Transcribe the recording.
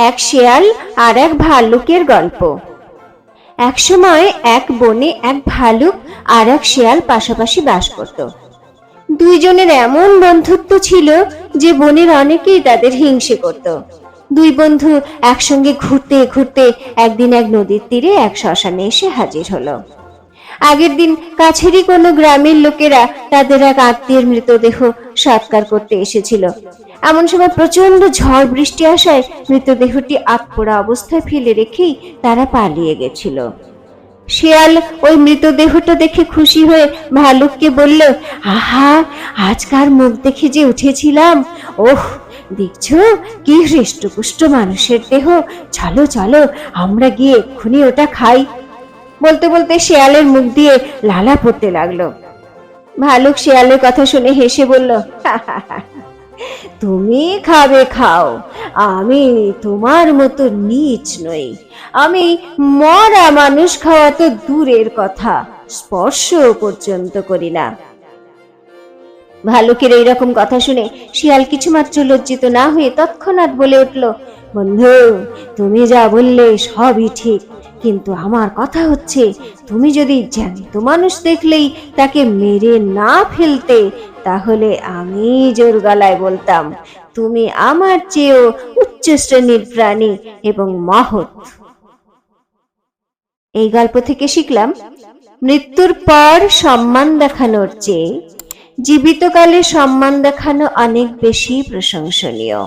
এক শেয়াল আর এক ভাল্লুকের গল্প। একসময় এক বনে এক ভালুক আর এক শেয়াল পাশাপাশি বাস করত। দুইজনের এমন বন্ধুত্ব ছিল যে বনের অনেকেই তাদের হিংসে করত। দুই বন্ধু একসঙ্গে ঘুরতে ঘুরতে একদিন এক নদীর তীরে এক শ্মশানে এসে হাজির হলো। আগের দিন কাছেরই কোনো গ্রামের লোকেরা তাদের এক আত্মীয়ের মৃতদেহ সৎকার করতে এসেছিল। এমন সময় প্রচন্ড ঝড় বৃষ্টি আসায় মৃতদেহটি আটপোড়া অবস্থায় ফেলে রেখেই তারা পালিয়ে গেছিল। শিয়াল ওই মৃতদেহটা দেখে খুশি হয়ে ভালুককে বলল, আহা, আজকার মুখ দেখে যে উঠেছিলাম, ওহ, দেখছো কি হৃষ্টপুষ্ট মানুষের দেহ, চলো চলো আমরা গিয়ে এক্ষুনি ওটা খাই। বলতে বলতে শিয়ালের মুখ দিয়ে লালা পড়তে লাগলো। ভালুক শিয়ালের কথা শুনে হেসে বলল, তুমি খাবে খাও, আমি তোমার মতো নীচ নই। আমি মরা মানুষ খাওয়া তো দূরের কথা, স্পর্শ পর্যন্ত করি না। ভালুকের এইরকম কথা শুনে শিয়াল কিছুমাত্র লজ্জিত না হয়ে তৎক্ষণাৎ বলে উঠল, বন্ধু, তুমি যা বললে সবই ঠিক, কিন্তু আমার কথা হচ্ছে, তুমি যদি জ্যান্ত মানুষ দেখলেই তাকে মেরে না ফেলতে, তাহলে আমি জোর গলায় বলতাম তুমি আমার চেয়েও উচ্চ শ্রেণীর প্রাণী এবং মহৎ। এই গল্প থেকে শিখলাম, মৃত্যুর পর সম্মান দেখানোর চেয়ে জীবিতকালে সম্মান দেখানো অনেক বেশি প্রশংসনীয়।